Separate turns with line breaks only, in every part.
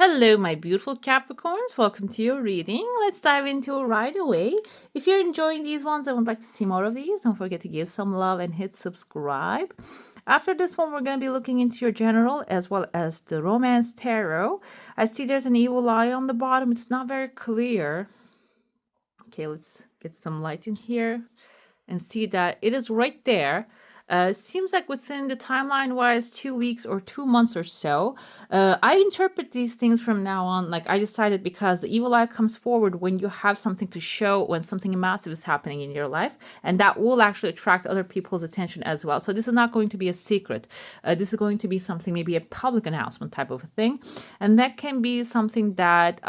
Hello, my beautiful Capricorns. Welcome to your reading. Let's dive into it right away. If you're enjoying these ones and would like to see more of these, don't forget to give some love and hit subscribe. After this one, we're going to be looking into your general as well as the romance tarot. I see there's an evil eye on the bottom. It's not very clear. Okay, let's get some light in here and see that it is right there. Seems like within the timeline wise 2 weeks or 2 months or so. I interpret these things from now on. Like I decided because the evil eye comes forward when you have something to show, when something massive is happening in your life, and that will actually attract other people's attention as well. So this is not going to be a secret. This is going to be something, maybe a public announcement type of a thing, and that can be something that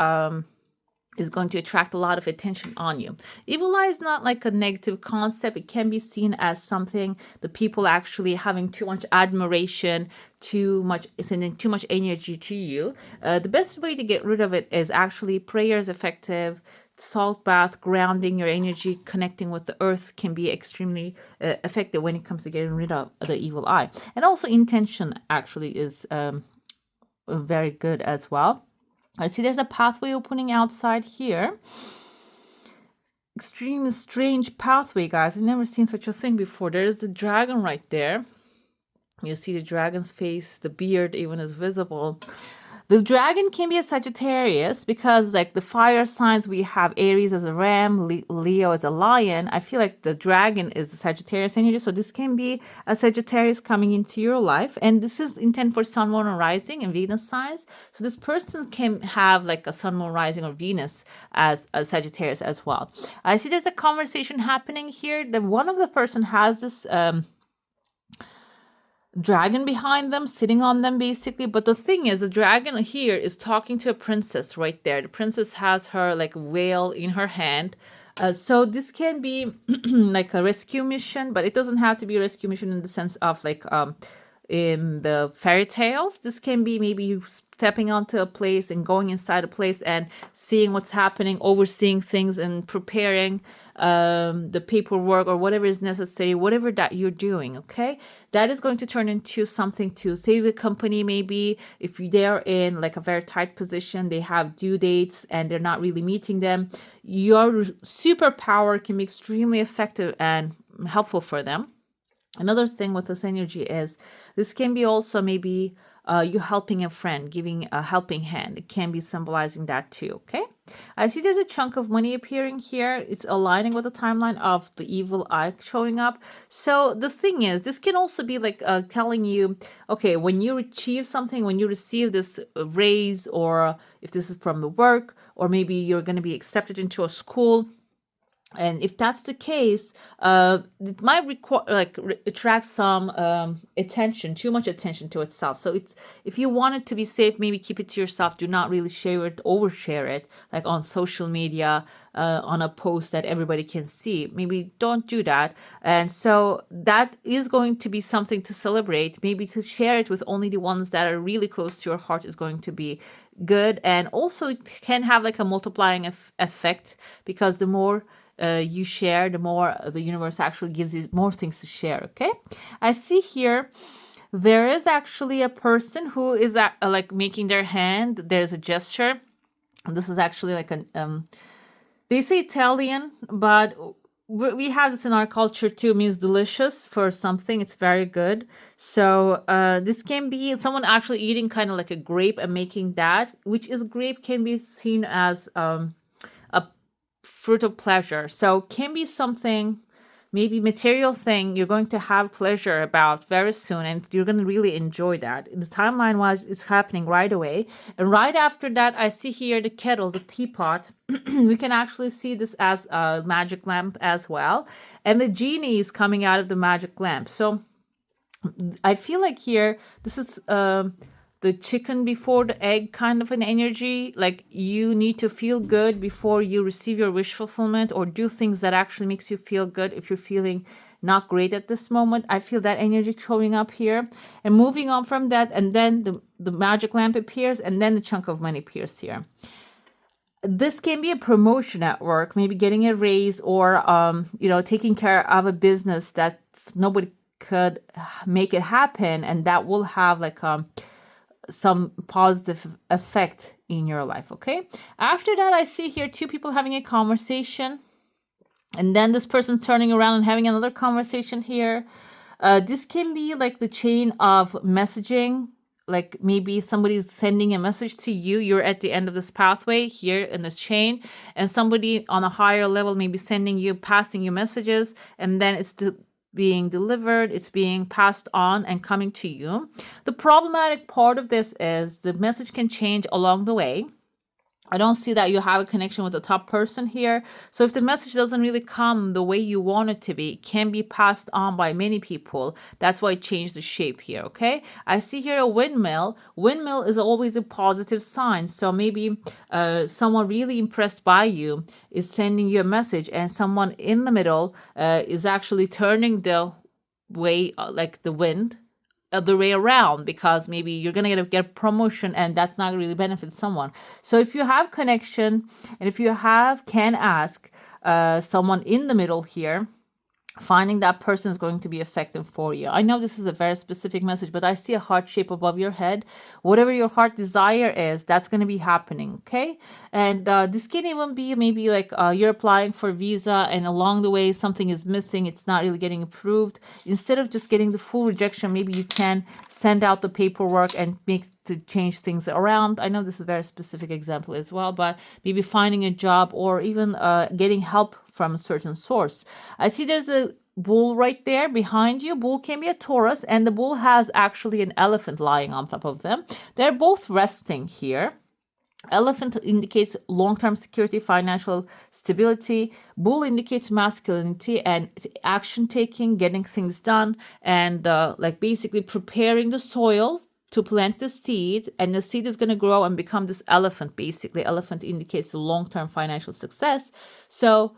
is going to attract a lot of attention on you. Evil eye is not like a negative concept. It can be seen as something the people actually having too much admiration, sending too much energy to you. The best way to get rid of it is actually prayer is effective. Salt bath, grounding your energy, connecting with the earth can be extremely effective when it comes to getting rid of the evil eye. And also intention actually is very good as well. I see there's a pathway opening outside here. Extremely strange pathway, guys. I've never seen such a thing before. There's the dragon right there. You see the dragon's face, the beard even is visible. The dragon can be a Sagittarius because like the fire signs, we have Aries as a ram, Leo as a lion. I feel like the dragon is a Sagittarius energy. So this can be a Sagittarius coming into your life. And this is intent for Sun, Moon, and Rising and Venus signs. So this person can have like a Sun, Moon, Rising or Venus as a Sagittarius as well. I see there's a conversation happening here that one of the person has this dragon behind them, sitting on them basically. But the thing is, the dragon here is talking to a princess right there. The princess has her like veil in her hand. So this can be like a rescue mission, but it doesn't have to be a rescue mission in the sense of like in the fairy tales. This can be maybe you stepping onto a place and going inside a place and seeing what's happening, overseeing things and preparing the paperwork or whatever is necessary, whatever that you're doing, okay? That is going to turn into something to save a company maybe. If they're in like a very tight position, they have due dates and they're not really meeting them, your superpower can be extremely effective and helpful for them. Another thing with this energy is this can be also maybe you helping a friend, giving a helping hand. It can be symbolizing that too, okay? I see there's a chunk of money appearing here. It's aligning with the timeline of the evil eye showing up. So the thing is, this can also be like telling you, okay, when you achieve something, when you receive this raise, or if this is from the work, or maybe you're going to be accepted into a school. And if that's the case, it might attract some attention, too much attention to itself. So it's, if you want it to be safe, maybe keep it to yourself. Do not really share it, overshare it, like on social media, on a post that everybody can see. Maybe don't do that. And so that is going to be something to celebrate. Maybe to share it with only the ones that are really close to your heart is going to be good. And also it can have like a multiplying effect, because the more you share, the more the universe actually gives you more things to share, okay? I see here there is actually a person who is like making their hand. There's a gesture. This is actually like an they say Italian, but we have this in our culture too. It means delicious for something. It's very good. So this can be someone actually eating kind of like a grape and making that, which is grape can be seen as a fruit of pleasure. So can be something, maybe material thing you're going to have pleasure about very soon, and you're going to really enjoy that. The timeline wise, it's happening right away. And right after that, I see here the kettle, the teapot. We can actually see this as a magic lamp as well. And the genie is coming out of the magic lamp. So I feel like here, this is the chicken before the egg kind of an energy. Like you need to feel good before you receive your wish fulfillment, or do things that actually makes you feel good if you're feeling not great at this moment. I feel that energy showing up here. And moving on from that, and then the magic lamp appears, and then the chunk of money appears here. This can be a promotion at work, maybe getting a raise, or taking care of a business that nobody could make it happen, and that will have like some positive effect in your life. Okay. After that, I see here two people having a conversation, and then this person turning around and having another conversation here. This can be like the chain of messaging. Like maybe somebody's sending a message to you. You're at the end of this pathway here in this chain, and somebody on a higher level maybe sending you, passing you messages, and then it's being delivered, it's being passed on and coming to you. The problematic part of this is the message can change along the way. I don't see that you have a connection with the top person here. So if the message doesn't really come the way you want it to be, it can be passed on by many people. That's why it changed the shape here, okay? I see here a windmill. Windmill is always a positive sign. So maybe someone really impressed by you is sending you a message, and someone in the middle is actually turning the way, like the wind, the way around, because maybe you're gonna get a promotion, and that's not really benefit someone. So if you have connection, and if you can ask someone in the middle here, finding that person is going to be effective for you. I know this is a very specific message, but I see a heart shape above your head. Whatever your heart desire is, that's going to be happening, okay? And this can even be maybe like you're applying for visa, and along the way something is missing, it's not really getting approved. Instead of just getting the full rejection, maybe you can send out the paperwork and make to change things around. I know this is a very specific example as well, but maybe finding a job, or even getting help from a certain source. I see there's a bull right there behind you. Bull can be a Taurus, and the bull has actually an elephant lying on top of them. They're both resting here. Elephant indicates long-term security, financial stability. Bull indicates masculinity and action taking, getting things done, and like basically preparing the soil to plant the seed, and the seed is going to grow and become this elephant. Basically, elephant indicates long-term financial success. So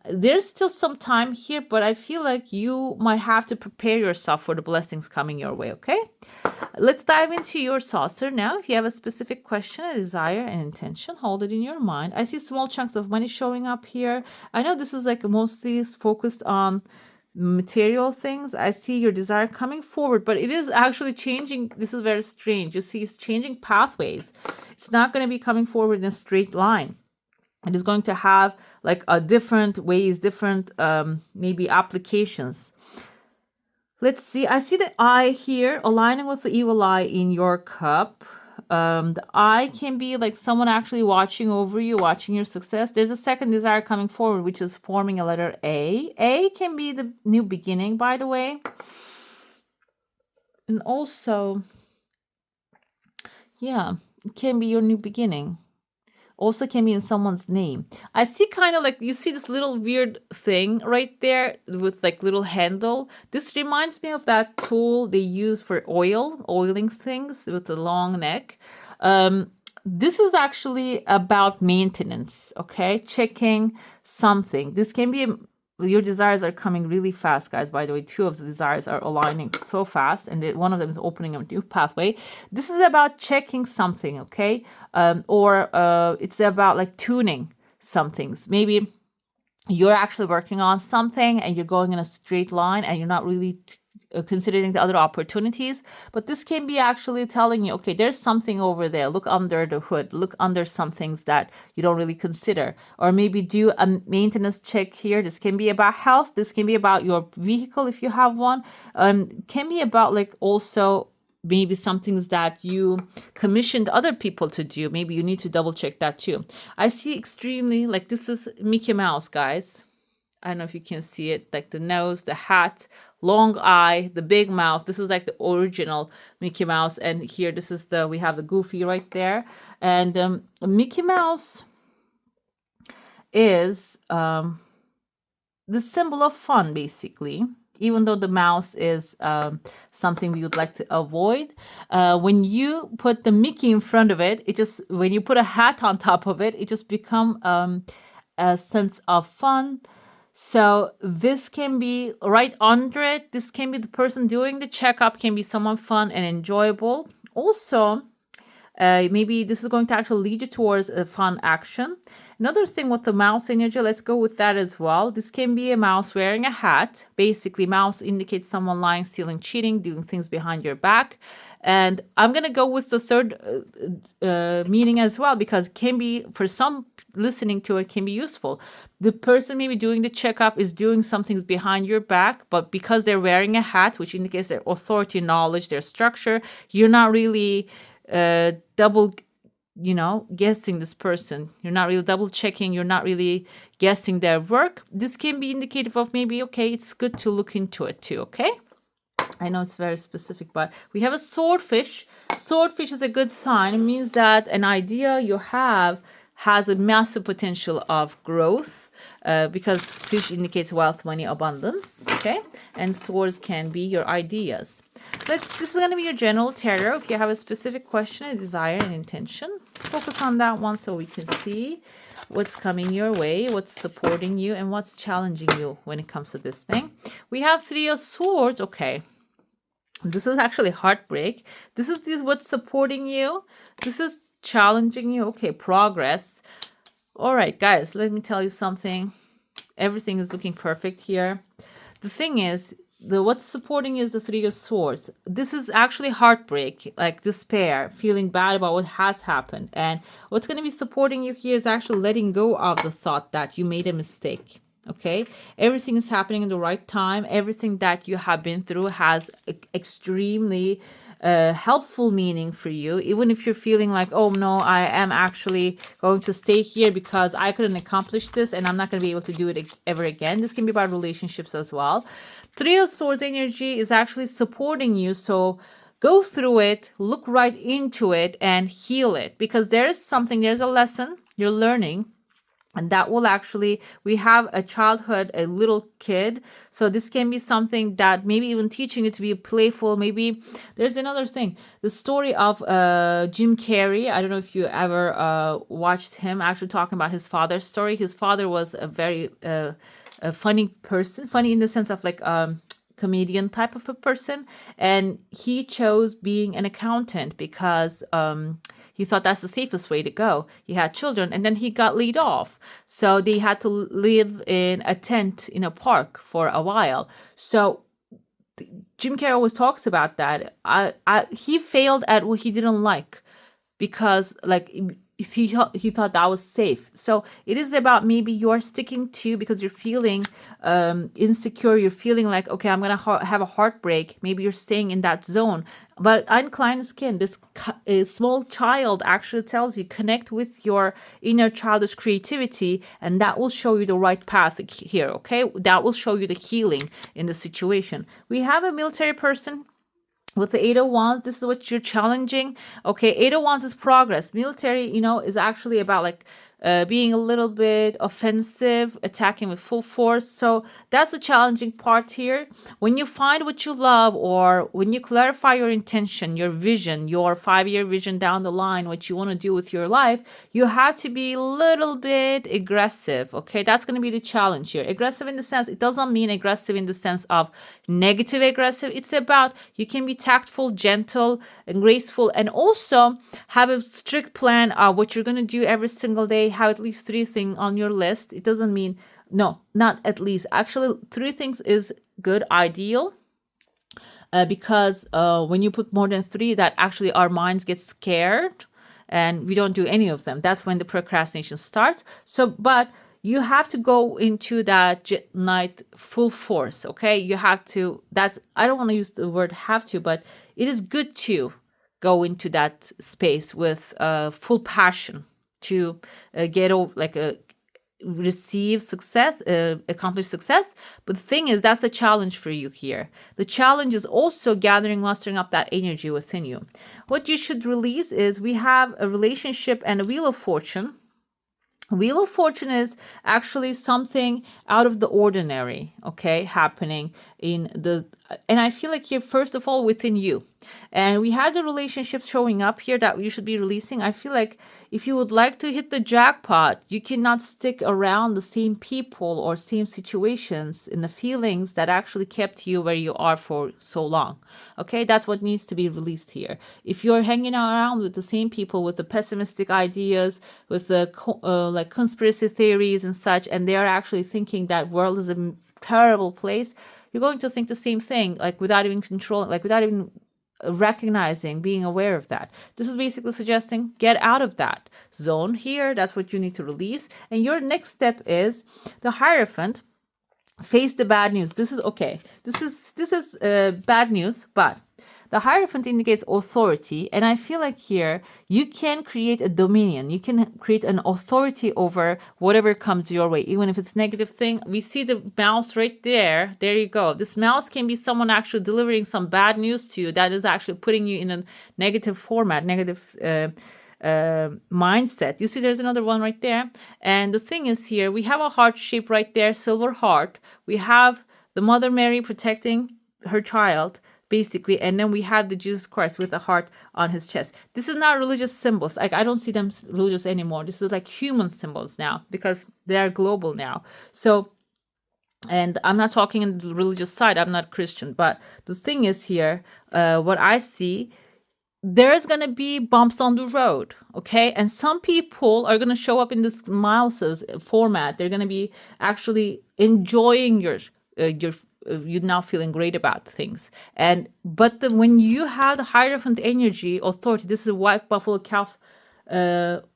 there's still some time here, but I feel like you might have to prepare yourself for the blessings coming your way, okay? Let's dive into your saucer now. If you have a specific question, a desire, an intention, hold it in your mind. I see small chunks of money showing up here. I know this is like mostly focused on material things. I see your desire coming forward, but it is actually changing. This is very strange. You see it's changing pathways. It's not going to be coming forward in a straight line. It is going to have like a different ways, different maybe applications. Let's see. I see the eye here aligning with the evil eye in your cup. The eye can be like someone actually watching over you, watching your success. There's a second desire coming forward, which is forming a letter A. A can be the new beginning, by the way. And also, yeah, it can be your new beginning. Also can be in someone's name. I see kind of like, you see this little weird thing right there with like little handle. This reminds me of that tool they use for oiling things with the long neck. This is actually about maintenance, okay? Checking something. This can be your desires are coming really fast, guys. By the way, two of the desires are aligning so fast, and one of them is opening a new pathway. This is about checking something, okay? Or it's about like tuning some things. Maybe you're actually working on something and you're going in a straight line, and you're not really considering the other opportunities, but this can be actually telling you, okay, there's something over there. Look under the hood, look under some things that you don't really consider, or maybe do a maintenance check here. This can be about health. This can be about your vehicle if you have one. Can be about like also maybe some things that you commissioned other people to do. Maybe you need to double check that too. I see extremely like this is Mickey Mouse, guys. I don't know if you can see it, like the nose, the hat, long eye, the big mouth. This is like the original Mickey Mouse. And here, we have the Goofy right there. And Mickey Mouse is the symbol of fun, basically. Even though the mouse is something we would like to avoid. When you put the Mickey in front of it, when you put a hat on top of it, it just becomes a sense of fun. So this can be right under it. This can be the person doing the checkup, can be someone fun and enjoyable. Also, maybe this is going to actually lead you towards a fun action. Another thing with the mouse energy, let's go with that as well. This can be a mouse wearing a hat. Basically, mouse indicates someone lying, stealing, cheating, doing things behind your back. And I'm going to go with the third meaning as well, because it can be, for some listening to it, can be useful. The person maybe doing the checkup is doing something behind your back, but because they're wearing a hat, which indicates their authority, knowledge, their structure, you're not really double guessing this person. You're not really double checking. You're not really guessing their work. This can be indicative of maybe, okay, it's good to look into it too, okay? I know it's very specific, but we have a swordfish. Swordfish is a good sign. It means that an idea you have has a massive potential of growth, because fish indicates wealth, money, abundance, okay? And swords can be your ideas. This is going to be your general tarot. If you have a specific question, a desire, an intention, focus on that one so we can see what's coming your way, what's supporting you, and what's challenging you when it comes to this thing. We have Three of Swords. Okay. This is actually heartbreak. This is just what's supporting you. This is challenging you. Okay, progress. All right, guys, let me tell you something. Everything is looking perfect here. The thing is, what's supporting you is the Three of Swords. This is actually heartbreak, like despair, feeling bad about what has happened. And what's going to be supporting you here is actually letting go of the thought that you made a mistake. Okay, everything is happening in the right time. Everything that you have been through has extremely helpful meaning for you, even if you're feeling like, oh no, I am actually going to stay here because I couldn't accomplish this and I'm not going to be able to do it ever again. This can be about relationships as well. Three of Swords energy is actually supporting you, so go through it, look right into it, and heal it, because there's a lesson you're learning. And that will actually, we have a childhood, a little kid. So this can be something that maybe even teaching you to be playful. Maybe there's another thing. The story of Jim Carrey. I don't know if you ever watched him actually talking about his father's story. His father was a very a funny person. Funny in the sense of like comedian type of a person. And he chose being an accountant because he thought that's the safest way to go. He had children, and then he got laid off. So they had to live in a tent in a park for a while. So Jim Carrey always talks about that. He failed at what he didn't like because like he thought that was safe. So it is about maybe you're sticking to, because you're feeling insecure, you're feeling like, okay, I'm gonna have a heartbreak. Maybe you're staying in that zone. But unclined skin, this small child actually tells you connect with your inner childish creativity, and that will show you the right path here. Okay, that will show you the healing in the situation. We have a military person with the Eight of Wands. This is what you're challenging. Okay, Eight of Wands is progress. Military, is actually about like being a little bit offensive, attacking with full force. So that's the challenging part here. When you find what you love, or when you clarify your intention, your vision, your 5-year vision down the line, what you want to do with your life, you have to be a little bit aggressive. Okay, that's going to be the challenge here. Aggressive in the sense, it doesn't mean aggressive in the sense of negative aggressive. It's about you can be tactful, gentle, and graceful, and also have a strict plan of what you're going to do every single day. Have at least 3 things on your list. It doesn't mean, no, not at least. Actually, 3 things is good, ideal. Because when you put more than 3, that actually our minds get scared and we don't do any of them. That's when the procrastination starts. So, but you have to go into that night full force, okay? You have to, I don't want to use the word have to, but it is good to go into that space with full passion to get over, like receive success, accomplish success. But the thing is, that's the challenge for you here. The challenge is also mustering up that energy within you. What you should release is, we have a relationship and a Wheel of Fortune. Wheel of Fortune is actually something out of the ordinary, okay, happening and I feel like here, first of all, within you. And we had the relationships showing up here that you should be releasing. I feel like if you would like to hit the jackpot, you cannot stick around the same people or same situations in the feelings that actually kept you where you are for so long. Okay, that's what needs to be released here. If you're hanging around with the same people with the pessimistic ideas, with the like conspiracy theories and such, and they are actually thinking that world is a terrible place, you're going to think the same thing, like without even controlling, like without even recognizing, being aware of that. This is basically suggesting get out of that zone here. That's what you need to release. And your next step is the Hierophant. Face the bad news. This is okay. This is bad news, but the Hierophant indicates authority, and I feel like here you can create a dominion. You can create an authority over whatever comes your way, even if it's negative thing. We see the mouse right there. There you go. This mouse can be someone actually delivering some bad news to you that is actually putting you in a negative format, negative mindset. You see there's another one right there, and the thing is here we have a heart shape right there, silver heart. We have the Mother Mary protecting her child basically, and then we have the Jesus Christ with a heart on his chest. This is not religious symbols. Like, I don't see them religious anymore. This is like human symbols now because they are global now. So, and I'm not talking in the religious side, I'm not Christian, but the thing is here, what I see, there's going to be bumps on the road, okay? And some people are going to show up in this mouse's format. They're going to be actually enjoying your you're now feeling great about things. And but when you have the Hierophant energy, authority, this is a white buffalo calf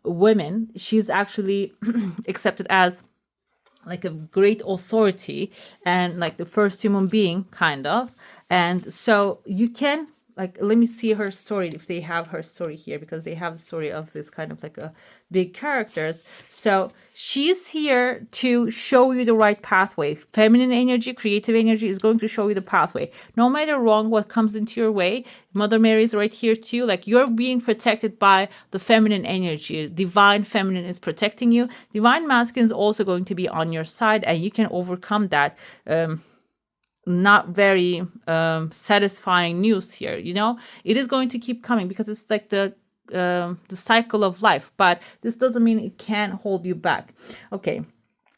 woman. She's actually accepted as like a great authority and like the first human being, kind of. And so you can, like, let me see her story if they have her story here, because they have the story of this kind of like a big characters. So she's here to show you the right pathway. Feminine energy, creative energy is going to show you the pathway. No matter wrong what comes into your way, Mother Mary is right here too. Like, you're being protected by the feminine energy. Divine feminine is protecting you. Divine masculine is also going to be on your side, and you can overcome that not very satisfying news here. You know, it is going to keep coming because it's like the cycle of life, but this doesn't mean it can't hold you back. Okay,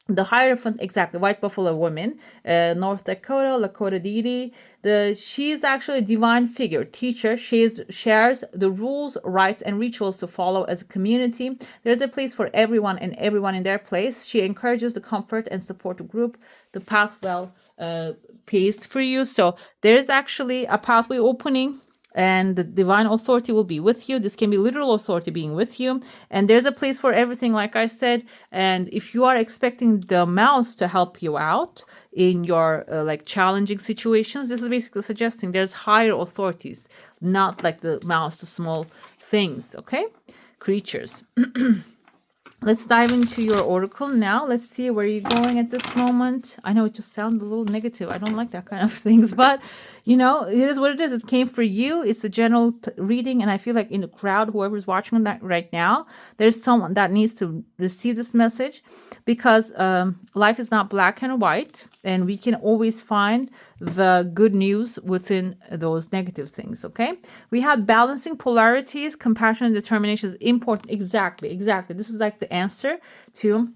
the Hierophant, exactly, white buffalo woman, North Dakota, Lakota deity. She's actually a divine figure, teacher. She shares the rules, rites, and rituals to follow as a community. There's a place for everyone and everyone in their place. She encourages the comfort and support the group. The path well paced for you. So there's actually a pathway opening, and the divine authority will be with you. This can be literal authority being with you. And there's a place for everything, like I said. And if you are expecting the mouse to help you out in your like challenging situations, this is basically suggesting there's higher authorities, not like the mouse, the small things, okay? Creatures. Let's dive into your oracle now. Let's see where you're going at this moment. I know it just sounds a little negative. I don't like that kind of things, but you know, it is what it is. It came for you. It's a general reading, and I feel like in the crowd, whoever's watching that right now, there's someone that needs to receive this message, because life is not black and white, and we can always find the good news within those negative things. Okay, we have balancing polarities. Compassion and determination is important. Exactly. This is like the answer to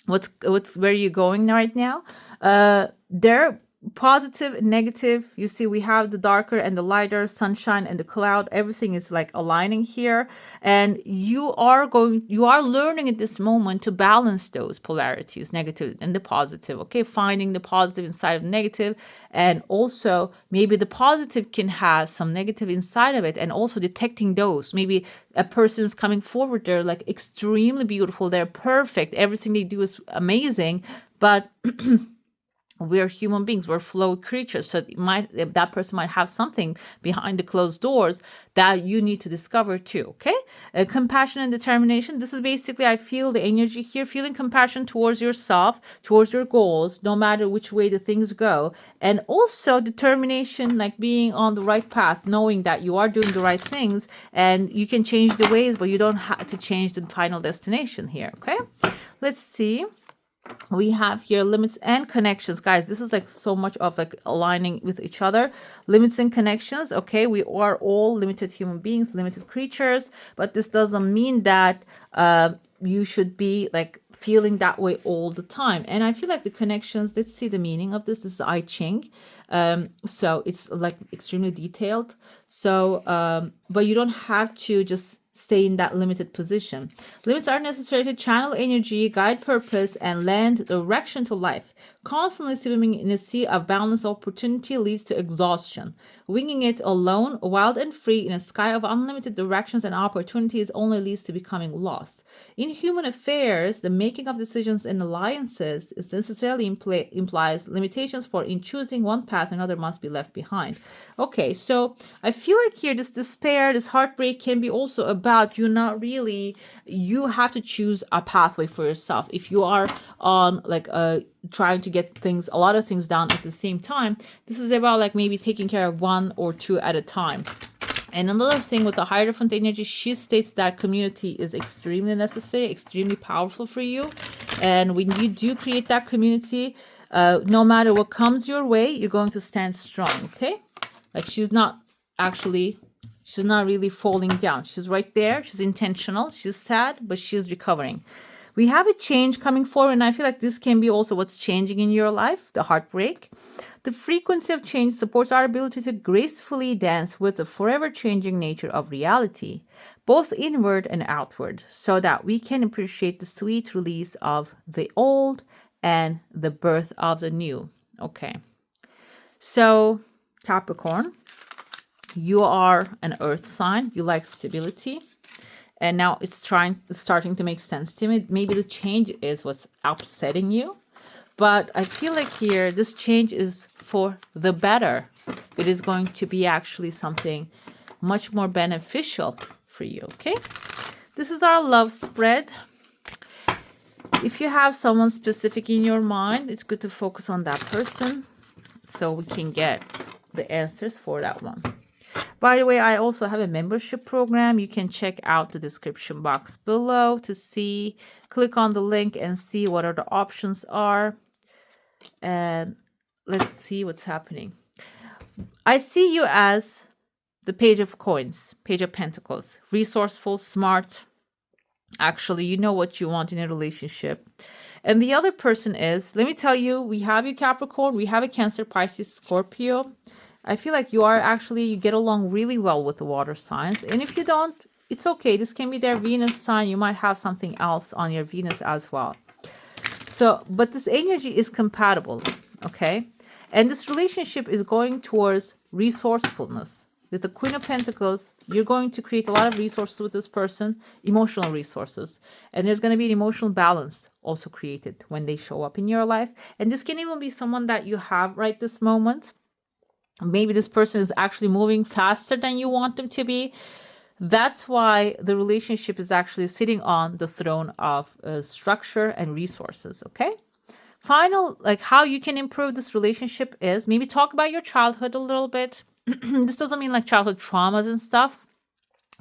what's where you're going right now. They're positive and negative. You see, we have the darker and the lighter, sunshine and the cloud. Everything is like aligning here, and you are learning at this moment to balance those polarities, negative and the positive. Okay, finding the positive inside of negative, and also maybe the positive can have some negative inside of it, and also detecting those. Maybe a person is coming forward, they're like extremely beautiful, they're perfect, everything they do is amazing, but we're human beings, we're flow creatures. So that person might have something behind the closed doors that you need to discover too. Okay, compassion and determination. This is basically, I feel the energy here, feeling compassion towards yourself, towards your goals, no matter which way the things go, and also determination, like being on the right path, knowing that you are doing the right things, and you can change the ways, but you don't have to change the final destination here. Okay, let's see. We have here limits and connections, guys. This is like so much of like aligning with each other. Limits and connections. Okay, we are all limited human beings, limited creatures, but this doesn't mean that you should be like feeling that way all the time. And I feel like the connections, let's see the meaning of this. This is I Ching. So it's like extremely detailed. So but you don't have to just stay in that limited position. Limits are necessary to channel energy, guide purpose, and lend direction to life. Constantly swimming in a sea of boundless opportunity leads to exhaustion. Winging it alone, wild and free in a sky of unlimited directions and opportunities only leads to becoming lost. In human affairs, the making of decisions and alliances is necessarily implies limitations, for in choosing one path, another must be left behind. Okay, so I feel like here this despair, this heartbreak can be also about you not really, you have to choose a pathway for yourself. If you are on like a trying to get things, a lot of things done at the same time, this is about like maybe taking care of one or two at a time. And another thing with the Hierophant energy, she states that community is extremely necessary, extremely powerful for you. And when you do create that community, no matter what comes your way, you're going to stand strong, okay? Like she's not really falling down. She's right there. She's intentional. She's sad, but she's recovering. We have a change coming forward, and I feel like this can be also what's changing in your life, the heartbreak. The frequency of change supports our ability to gracefully dance with the forever changing nature of reality, both inward and outward, so that we can appreciate the sweet release of the old and the birth of the new. Okay. So, Capricorn, you are an earth sign. You like stability. And now it's starting to make sense to me. Maybe the change is what's upsetting you. But I feel like here, this change is for the better. It is going to be actually something much more beneficial for you, okay? This is our love spread. If you have someone specific in your mind, it's good to focus on that person so we can get the answers for that one. By the way, I also have a membership program. You can check out the description box below to see. Click on the link and see what other options are. And let's see what's happening. I see you as the Page of Coins, Page of Pentacles. Resourceful, smart. Actually, you know what you want in a relationship. And the other person is, let me tell you, we have you Capricorn, we have a Cancer, Pisces, Scorpio. I feel like you get along really well with the water signs. And if you don't, it's okay. This can be their Venus sign. You might have something else on your Venus as well. So, but this energy is compatible, okay? And this relationship is going towards resourcefulness. With the Queen of Pentacles, you're going to create a lot of resources with this person, emotional resources. And there's going to be an emotional balance also created when they show up in your life. And this can even be someone that you have right this moment. Maybe this person is actually moving faster than you want them to be. That's why the relationship is actually sitting on the throne of structure and resources, okay? Final, like how you can improve this relationship is maybe talk about your childhood a little bit. This doesn't mean like childhood traumas and stuff.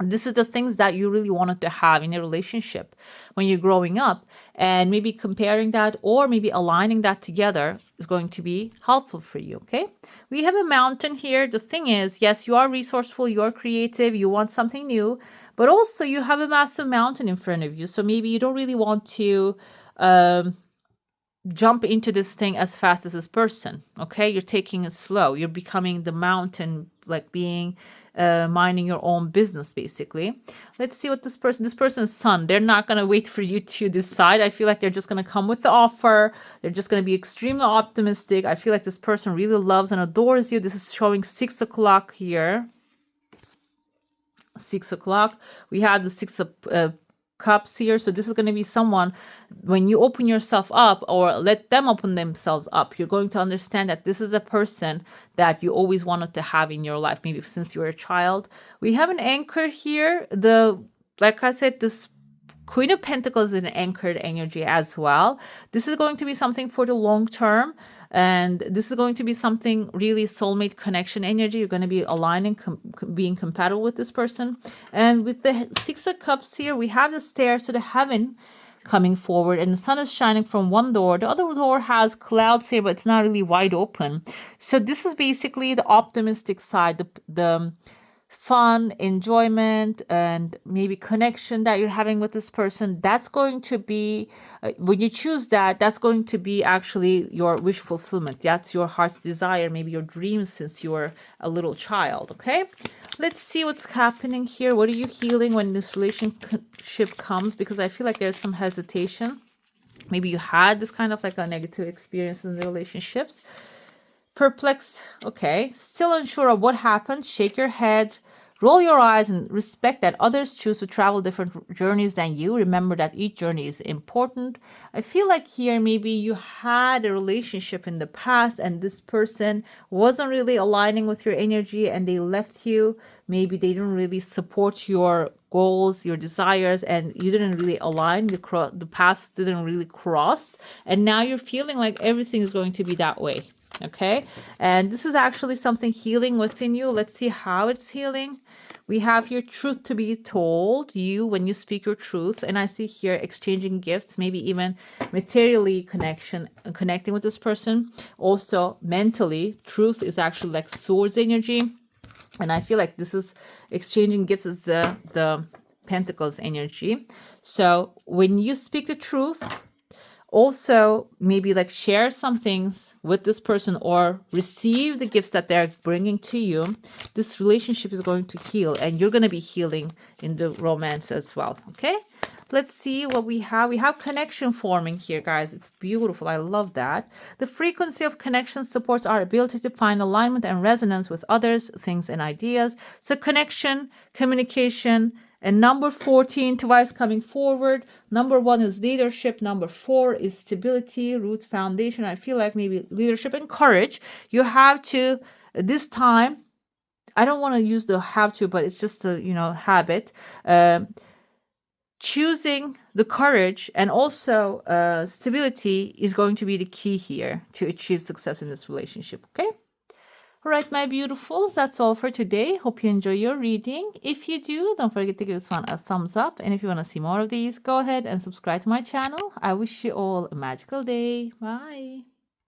This is the things that you really wanted to have in a relationship when you're growing up, and maybe comparing that or maybe aligning that together is going to be helpful for you, okay? We have a mountain here. The thing is, yes, you are resourceful, you are creative, you want something new, but also you have a massive mountain in front of you. So maybe you don't really want to jump into this thing as fast as this person, okay? You're taking it slow. You're becoming the mountain, like being minding your own business, basically. Let's see what this person's Sun, they're not going to wait for you to decide. I feel like they're just going to come with the offer. They're just going to be extremely optimistic. I feel like this person really loves and adores you. This is showing 6 o'clock here. 6 o'clock. We had the 6 of Cups here. So this is going to be someone, when you open yourself up or let them open themselves up, you're going to understand that this is a person that you always wanted to have in your life, maybe since you were a child. We have an anchor here. Like I said, this Queen of Pentacles is an anchored energy as well. This is going to be something for the long term. And this is going to be something really soulmate connection energy. You're going to be aligning, being compatible with this person. And with the 6 of Cups here, we have the stairs to the heaven coming forward. And the sun is shining from one door. The other door has clouds here, but it's not really wide open. So this is basically the optimistic side, the fun, enjoyment, and maybe connection that you're having with this person. That's going to be, when you choose that, that's going to be actually your wish fulfillment. That's your heart's desire, maybe your dreams since you were a little child, okay? Let's see what's happening here. What are you healing when this relationship comes? Because I feel like there's some hesitation. Maybe you had this kind of like a negative experience in the relationships. Perplexed, okay. Still unsure of what happened, shake your head, roll your eyes, and respect that others choose to travel different journeys than you. Remember that each journey is important. I feel like here maybe you had a relationship in the past and this person wasn't really aligning with your energy and they left you. Maybe they didn't really support your goals, your desires, and you didn't really align. The paths didn't really cross. And now you're feeling like everything is going to be that way. Okay, and this is actually something healing within you. Let's see how it's healing. We have here truth to be told, you when you speak your truth, and I see here exchanging gifts, maybe even materially connecting with this person. Also mentally, truth is actually like swords energy, and I feel like this is exchanging gifts is the pentacles energy. So when you speak the truth, also maybe like share some things with this person or receive the gifts that they're bringing to you, this relationship is going to heal and you're going to be healing in the romance as well. Okay, let's see what we have. We have connection forming here, guys. It's beautiful. I love that. The frequency of connection supports our ability to find alignment and resonance with others, things, and ideas. So connection, communication, and number 14, twice coming forward. Number 1 is leadership. Number 4 is stability, roots, foundation. I feel like maybe leadership and courage. You have to, this time, I don't want to use the have to, but it's just a, habit. Choosing the courage and also stability is going to be the key here to achieve success in this relationship. Okay. All right, my beautifuls, that's all for today. Hope you enjoy your reading. If you do, don't forget to give this one a thumbs up. And if you want to see more of these, go ahead and subscribe to my channel. I wish you all a magical day. Bye.